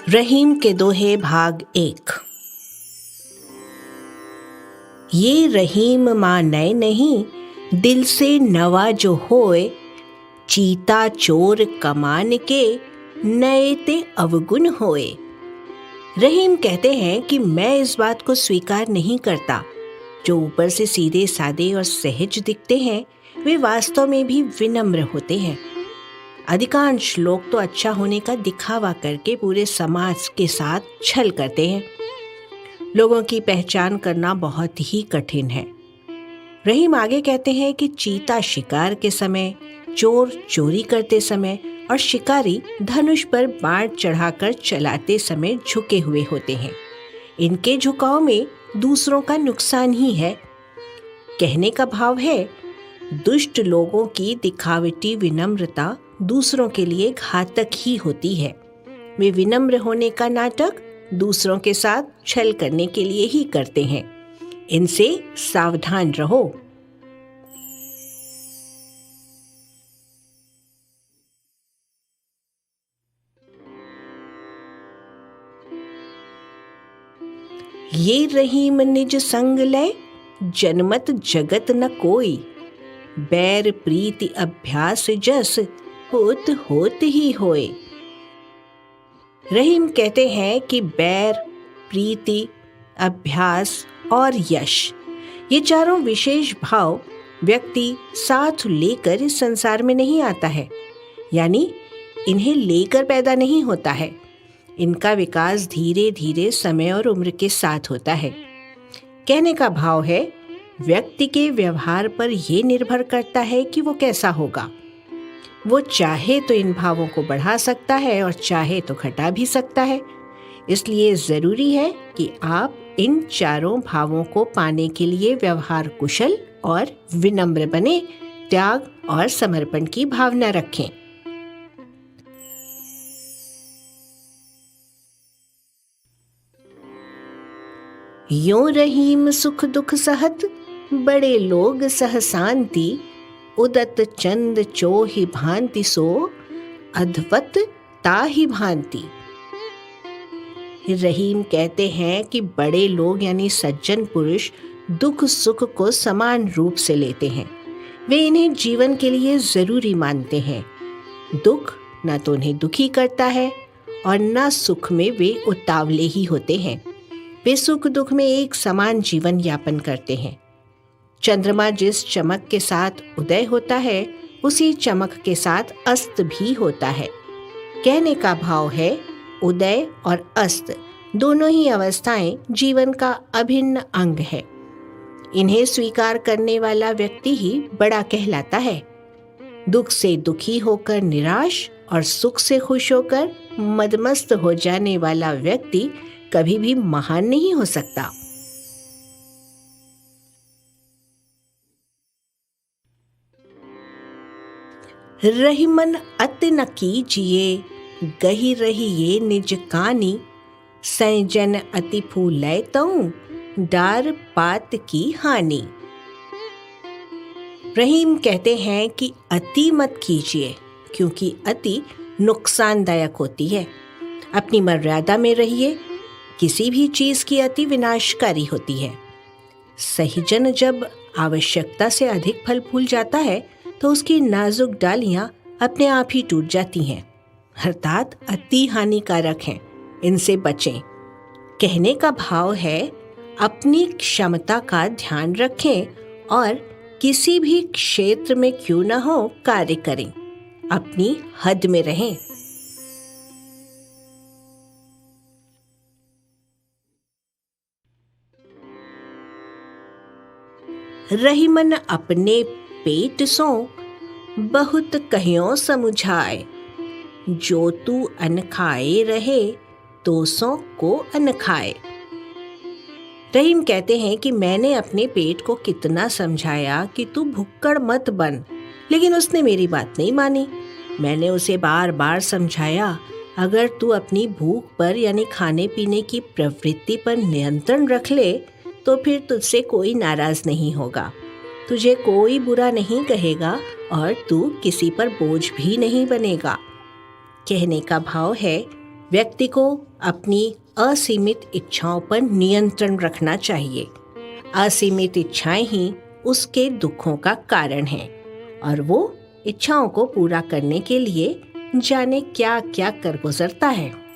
रहीम के दोहे भाग 1। ये रहीम मानै नहीं, दिल से नवा जो होए, चीता चोर कमान के, नए ते अवगुण होए। रहीम कहते हैं कि मैं इस बात को स्वीकार नहीं करता, जो ऊपर से सीधे सादे और सहज दिखते हैं वे वास्तव में भी विनम्र होते हैं। अधिकांश लोग तो अच्छा होने का दिखावा करके पूरे समाज के साथ छल करते हैं। लोगों की पहचान करना बहुत ही कठिन है। रहीम आगे कहते हैं कि चीता शिकार के समय, चोर चोरी करते समय और शिकारी धनुष पर बाण चढ़ाकर चलाते समय झुके हुए होते हैं। इनके झुकाव में दूसरों का नुकसान ही है। कहने का भाव है, दुष्ट लोगों की दिखावटी विनम्रता दूसरों के लिए घातक ही होती है। वे विनम्र होने का नाटक दूसरों के साथ छल करने के लिए ही करते हैं। इनसे सावधान रहो। ये रहीम निज संग लय, जनमत जगत न कोई, बैर प्रीति अभ्यास जस, होत होत ही होए। रहीम कहते हैं कि बैर, प्रीति, अभ्यास और यश, ये चारों विशेष भाव व्यक्ति साथ लेकर इस संसार में नहीं आता है, यानी इन्हें लेकर पैदा नहीं होता है। इनका विकास धीरे धीरे समय और उम्र के साथ होता है। कहने का भाव है, व्यक्ति के व्यवहार पर यह निर्भर करता है कि वो कैसा होगा। वो चाहे तो इन भावों को बढ़ा सकता है और चाहे तो घटा भी सकता है। इसलिए जरूरी है कि आप इन चारों भावों को पाने के लिए व्यवहार कुशल और विनम्र बने, त्याग और समर्पण की भावना रखें। यों रहीम सुख दुख सहत, बड़े लोग सहसांति, उदत चंद चोहि भांति सो, अधवत ताहि भांति। रहीम कहते हैं कि बड़े लोग यानी सज्जन पुरुष दुख सुख को समान रूप से लेते हैं। वे इन्हें जीवन के लिए जरूरी मानते हैं। दुख न तो उन्हें दुखी करता है और न सुख में वे उतावले ही होते हैं। वे सुख दुख में एक समान जीवन यापन करते हैं। चंद्रमा जिस चमक के साथ उदय होता है, उसी चमक के साथ अस्त भी होता है। कहने का भाव है, उदय और अस्त दोनों ही अवस्थाएं जीवन का अभिन्न अंग है। इन्हें स्वीकार करने वाला व्यक्ति ही बड़ा कहलाता है। दुख से दुखी होकर निराश और सुख से खुश होकर मदमस्त हो जाने वाला व्यक्ति कभी भी महान नहीं हो सकता। रहीमन अति न कीजिए, गही रही ये निज कानी, संजन अति फूलै तऊं, डार पात की हानि। रहीम कहते हैं कि अति मत कीजिए, क्योंकि अति नुकसानदायक होती है। अपनी मर्यादा में रहिए। किसी भी चीज की अति विनाशकारी होती है। सहजन जब आवश्यकता से अधिक फल फूल जाता है तो उसकी नाजुक डालियां अपने आप ही टूट जाती हैं, अर्थात अति हानिकारक हैं। इनसे बचें। कहने का भाव है, अपनी क्षमता का ध्यान रखें और किसी भी क्षेत्र में क्यों न हो कार्य करें। अपनी हद में रहें। रहीमन अपने पेट सो, बहुत कहियों समुझाए, जो तू अन्न खाए रहे, तो सो को अन्न खाए। रहीम कहते हैं कि मैंने अपने पेट को कितना समझाया कि तू भुक्कड़ मत बन, लेकिन उसने मेरी बात नहीं मानी। मैंने उसे बार बार समझाया, अगर तू अपनी भूख पर यानी खाने पीने की प्रवृत्ति पर नियंत्रण रख ले तो फिर तुझसे कोई नाराज नहीं होगा, तुझे कोई बुरा नहीं कहेगा और तू किसी पर बोझ भी नहीं बनेगा। कहने का भाव है, व्यक्ति को अपनी असीमित इच्छाओं पर नियंत्रण रखना चाहिए। असीमित इच्छाएं ही उसके दुखों का कारण हैं और वो इच्छाओं को पूरा करने के लिए जाने क्या क्या कर गुजरता है।